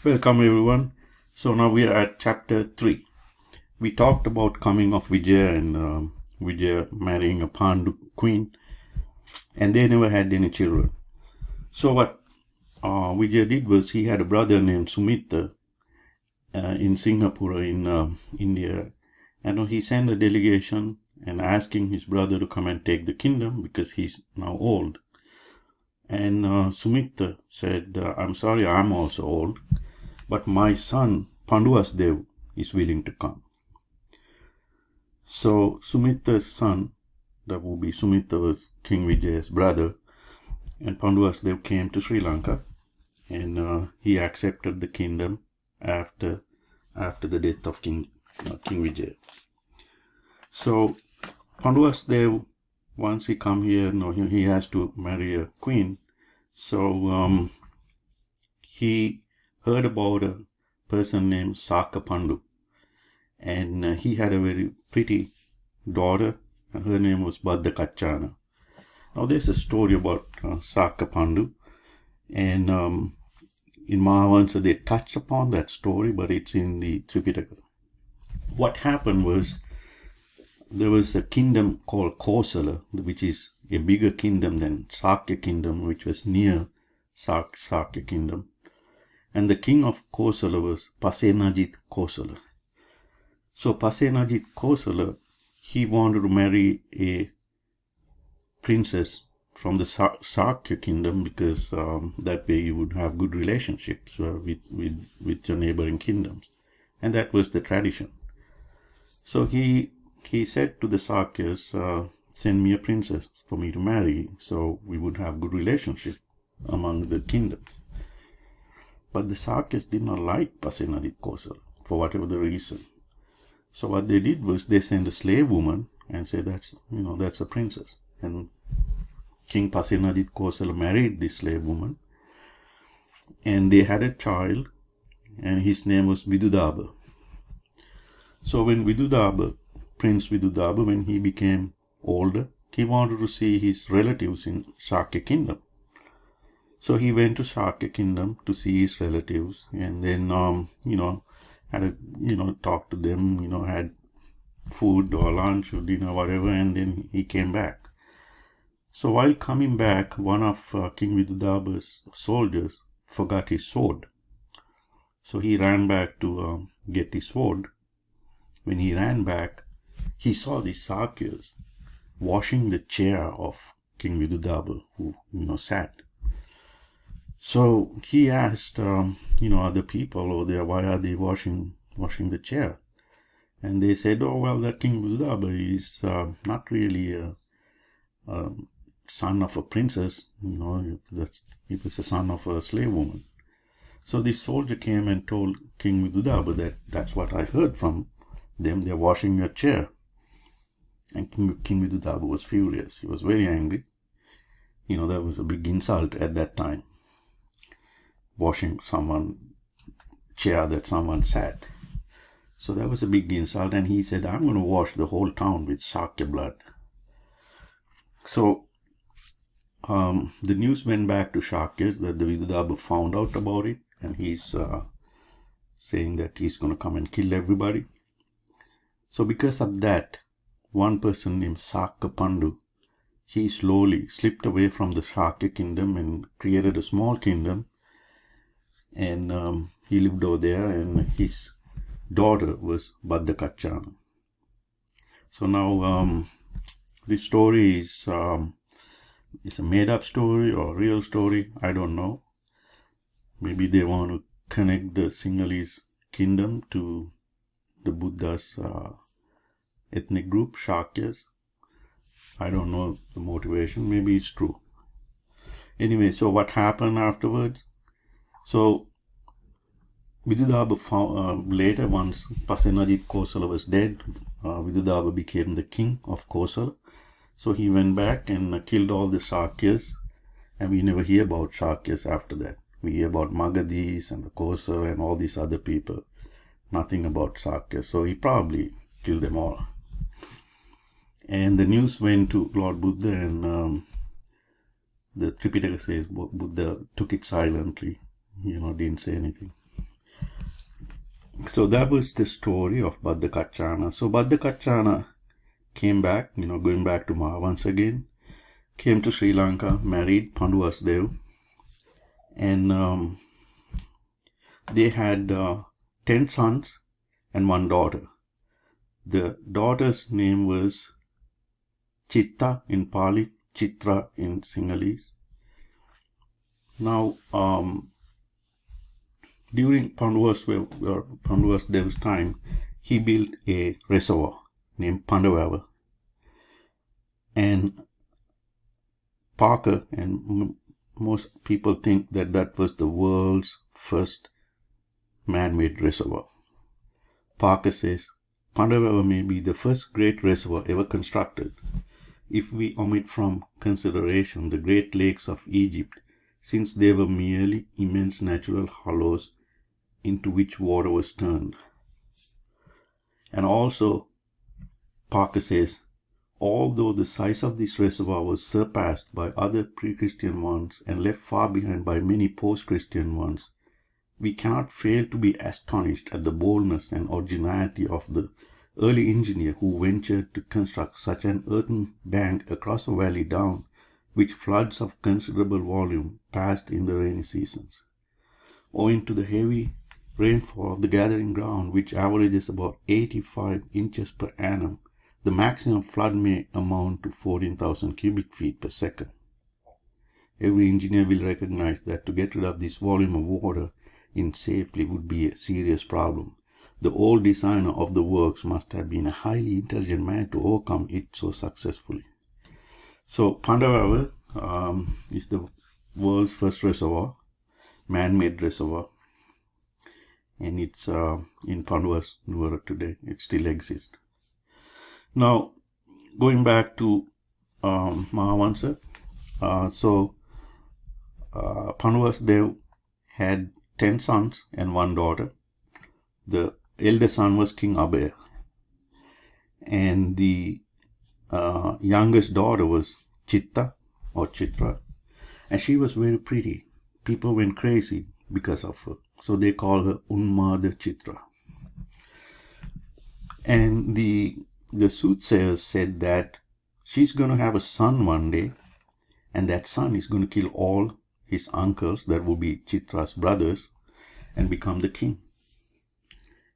Welcome everyone. So now we are at chapter 3. We talked about coming of Vijaya and Vijaya marrying a Pandu queen, and they never had any children. So what Vijaya did was he had a brother named Sumitta in Singapore in India, and he sent a delegation and asking his brother to come and take the kingdom because he's now old. And Sumitta said, I'm sorry, I'm also old, but my son Panduwas Dev is willing to come. So Sumitta's son, that would be Sumitta, was King Vijaya's brother, and Panduwas Dev came to Sri Lanka, and he accepted the kingdom after the death of King Vijaya. So Panduwas Dev, once he come here, he has to marry a queen. So he heard about a person named Saka Pandu, and he had a very pretty daughter, and her name was Badda. Now there's a story about Saka Pandu, and in Mahavamsa they touched upon that story, but it's in the Tripitaka. What happened was, there was a kingdom called Kosala, which is a bigger kingdom than Sakya kingdom, which was near Sakya kingdom. And the king of Kosala was Pasenajit Kosala. So Pasenajit Kosala, he wanted to marry a princess from the Sakya kingdom because that way you would have good relationships with your neighboring kingdoms. And that was the tradition. So he said to the Sakyas, send me a princess for me to marry, so we would have good relationship among the kingdoms. But the Sakyas did not like Pasenajit Kosala for whatever the reason. So what they did was they sent a slave woman and said that's a princess. And King Pasenajit Kosala married this slave woman, and they had a child, and his name was Vidudaba. So when Prince Vidudaba, when he became older, he wanted to see his relatives in Sakya kingdom. So he went to Sakya kingdom to see his relatives, and then had talked to them, had food or lunch or dinner, whatever, and then he came back. So while coming back, one of King Vidudaba's soldiers forgot his sword. So he ran back to get his sword. When he ran back, he saw the Sakyas washing the chair of King Vidudaba, who sat. So he asked other people over there, why are they washing the chair? And they said, oh well, that King Vidudaba is not really a son of a princess, he was a son of a slave woman. So the soldier came and told King Vidudaba that's what I heard from them, they're washing your chair. And King Vidudaba was furious. He was very angry. That was a big insult at that time. Washing someone's chair that someone sat. So that was a big insult, and he said, I'm going to wash the whole town with Sakya blood. So the news went back to Sakyas that the Vidudaba found out about it, and he's saying that he's going to come and kill everybody. So because of that, one person named Saka Pandu, he slowly slipped away from the Sakya kingdom and created a small kingdom, and he lived over there, and his daughter was Badda. So now this story is a made-up story or real story, I don't know. Maybe they want to connect the Sinhalese kingdom to the Buddha's ethnic group, Shakyas. I don't know the motivation. Maybe it's true. Anyway, so what happened afterwards? So Vidudaba found, later, once Pasenajit Kosala was dead, Vidudaba became the king of Kosala. So he went back and killed all the Sakyas, and we never hear about Sakyas after that. We hear about Magadhis and the Kosala and all these other people. Nothing about Sakyas. So he probably killed them all. And the news went to Lord Buddha, and the Tripitaka says Buddha took it silently, didn't say anything. So that was the story of Badda Kachana. So Badda Kachana came back, going back to Mahavamsa again, came to Sri Lanka, married Panduwas Dev, and they had 10 sons and 1 daughter. The daughter's name was Chitta in Pali, Chitra in Sinhalese. Now, during Panduwas Dev's time, he built a reservoir named Pandavava. And Parker and most people think that that was the world's first man-made reservoir. Parker says Pandavava may be the first great reservoir ever constructed if we omit from consideration the Great Lakes of Egypt, since they were merely immense natural hollows into which water was turned. And also, Parker says, although the size of this reservoir was surpassed by other pre-Christian ones and left far behind by many post-Christian ones, we cannot fail to be astonished at the boldness and originality of the early engineer who ventured to construct such an earthen bank across a valley down which floods of considerable volume passed in the rainy seasons. Owing to the heavy rainfall of the gathering ground, which averages about 85 inches per annum, the maximum flood may amount to 14,000 cubic feet per second. Every engineer will recognize that to get rid of this volume of water in safely would be a serious problem. The old designer of the works must have been a highly intelligent man to overcome it so successfully. So Pandavava is the world's first reservoir, man-made reservoir, and it's in Panduwas today. It still exists. Now, going back to Mahavamsa, Panduwas Dev had 10 sons and 1 daughter. The eldest son was King Abhaya, and the youngest daughter was Chitta or Chitra, and she was very pretty. People went crazy because of her, so they call her Unmada Chitra. And the soothsayers said that she's going to have a son one day, and that son is going to kill all his uncles, that will be Chitra's brothers, and become the king.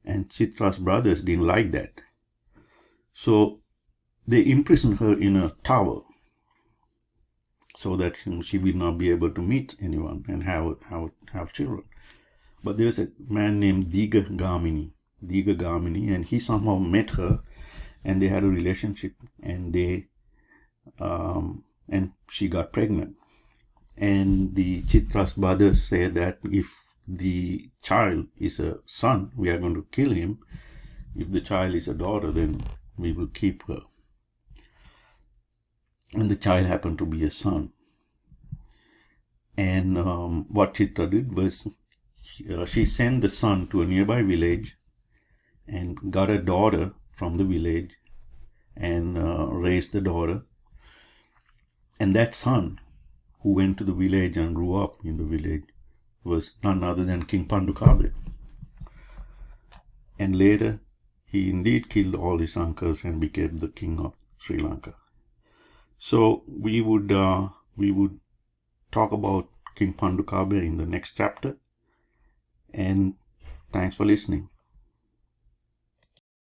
And Chitra's brothers didn't like that. So they imprisoned her in a tower so that she will not be able to meet anyone and have children. But there's a man named Diga Gamini, and he somehow met her, and they had a relationship, and and she got pregnant. And the Chitra's brothers say that if the child is a son, we are going to kill him. If the child is a daughter, then we will keep her. And the child happened to be a son. And what Chitra did was she sent the son to a nearby village and got a daughter from the village and raised the daughter. And that son, who went to the village and grew up in the village, was none other than King Pandukabhaya. And later, he indeed killed all his uncles and became the king of Sri Lanka. So we would talk about King Pandukabhaya in the next chapter. And thanks for listening.